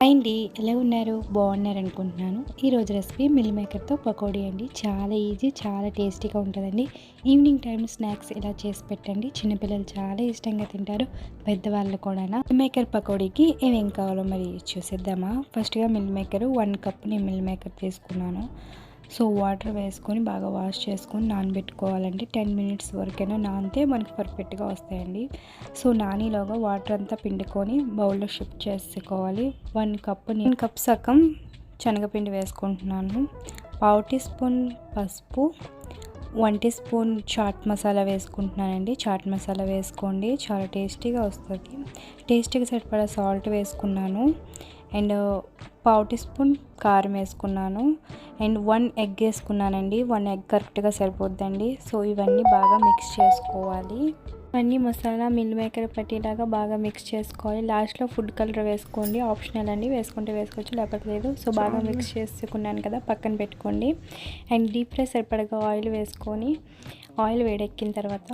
Hi అండి, ఎలా ఉన్నారు? బాగున్నారనుకుంటున్నాను. ఈరోజు రెసిపీ మిల్ మేకర్తో పకోడీ అండి. చాలా ఈజీ, చాలా టేస్టీగా ఉంటుందండి. ఈవినింగ్ టైం స్నాక్స్ ఇలా చేసి పెట్టండి. చిన్నపిల్లలు చాలా ఇష్టంగా తింటారు, పెద్దవాళ్ళు కూడా. మిల్ మేకర్ పకోడీకి ఏమేం కావాలో మరి చూసేద్దామా. ఫస్ట్గా మిల్ మేకర్ 1 కప్ నేను మిల్ మేకర్ తీసుకున్నాను. సో వాటర్ వేసుకొని బాగా వాష్ చేసుకొని నానబెట్టుకోవాలండి. 10 మినిట్స్ వరకైనా నానితే మనకి పర్ఫెక్ట్గా వస్తాయండి. సో నానిలోగా వాటర్ అంతా పిండుకొని బౌల్లో షిఫ్ట్ చేసుకోవాలి. 1 కప్ సగం శనగపిండి వేసుకుంటున్నాను. 1/2 టీ స్పూన్ పసుపు, 1 టీ స్పూన్ చాట్ మసాలా వేసుకుంటున్నానండి. చాట్ మసాలా వేసుకోండి, చాలా టేస్టీగా వస్తుంది. టేస్టీగా సరిపడా సాల్ట్ వేసుకున్నాను. అండ్ 1/2 టీ స్పూన్ కారం వేసుకున్నాను. అండ్ 1 ఎగ్ వేసుకున్నానండి. 1 ఎగ్ కరెక్ట్గా సరిపోద్దండి. సో ఇవన్నీ బాగా మిక్స్ చేసుకోవాలి. ఇవన్నీ మసాలా మిల్ మేకర్ పట్టేలాగా బాగా మిక్స్ చేసుకోవాలి. లాస్ట్లో ఫుడ్ కలర్ వేసుకోండి, ఆప్షనల్ అండి. వేసుకుంటే వేసుకోవచ్చు, లేకపోతే లేదు. సో బాగా మిక్స్ చేసుకున్నాను కదా, పక్కన పెట్టుకోండి. అండ్ డీప్ ఫ్రై సరిపడగా ఆయిల్ వేసుకొని, ఆయిల్ వేడెక్కిన తర్వాత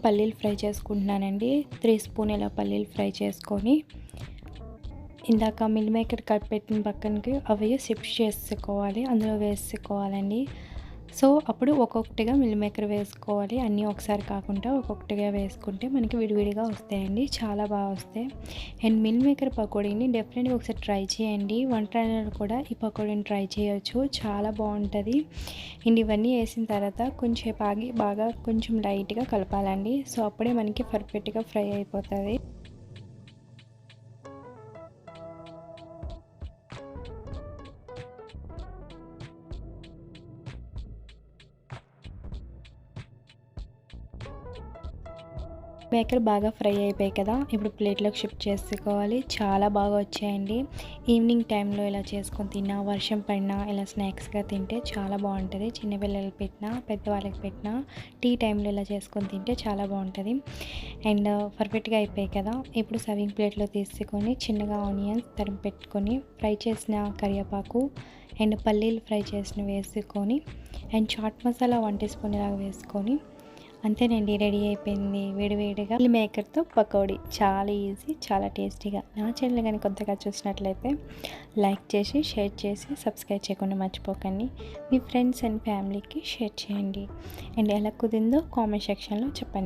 పల్లీలు ఫ్రై చేసుకుంటున్నానండి. 3 స్పూన్ ఇలా పల్లీలు ఫ్రై చేసుకొని ఇందాక మిల్ మేకర్ కట్ పెట్టిన పక్కనకి అవి షిఫ్ట్ చేసుకోవాలి, అందులో వేసుకోవాలండి. సో అప్పుడు ఒక్కొక్కటిగా మిల్ మేకర్ వేసుకోవాలి. అన్నీ ఒకసారి కాకుండా ఒక్కొక్కటిగా వేసుకుంటే మనకి విడివిడిగా వస్తాయండి, చాలా బాగా వస్తాయి. అండ్ మిల్ మేకర్ పకోడీని డెఫినెట్గా ఒకసారి ట్రై చేయండి. వంటలలో కూడా ఈ పకోడీని ట్రై చేయొచ్చు, చాలా బాగుంటుంది. అండ్ ఇవన్నీ వేసిన తర్వాత కొంచెం ఆగి బాగా కొంచెం లైట్గా కలపాలండి. సో అప్పుడే మనకి పర్ఫెక్ట్గా ఫ్రై అయిపోతుంది. మేకర్ బాగా ఫ్రై అయిపోయాయి కదా, ఇప్పుడు ప్లేట్లోకి షిఫ్ట్ చేసుకోవాలి. చాలా బాగా వచ్చాయండి. ఈవినింగ్ టైంలో ఇలా చేసుకొని తిన్నా, వర్షం పడినా ఇలా స్నాక్స్గా తింటే చాలా బాగుంటుంది. చిన్నపిల్లలకి పెట్టినా, పెద్దవాళ్ళకి పెట్టినా, టీ టైంలో ఇలా చేసుకొని తింటే చాలా బాగుంటుంది. అండ్ పర్ఫెక్ట్గా అయిపోయాయి కదా, ఇప్పుడు సర్వింగ్ ప్లేట్లో తీసుకొని చిన్నగా ఆనియన్స్ తరిగి పెట్టుకొని, ఫ్రై చేసిన కరివేపాకు అండ్ పల్లీలు ఫ్రై చేసిన వేసుకొని, and chaat masala 1 teaspoon ఇలాగ వేసుకొని, అంతేనండి, రెడీ అయిపోయింది వేడివేడిగా మిల్ మేకర్తో పకోడీ. చాలా ఈజీ, చాలా టేస్టీగా. నా ఛానల్ కానీ కొత్తగా చూసినట్లయితే లైక్ చేసి, షేర్ చేసి, సబ్స్క్రైబ్ చేయకుండా మర్చిపోకండి. మీ ఫ్రెండ్స్ అండ్ ఫ్యామిలీకి షేర్ చేయండి. అండ్ ఎలా కుదిరిందో కామెంట్ సెక్షన్లో చెప్పండి.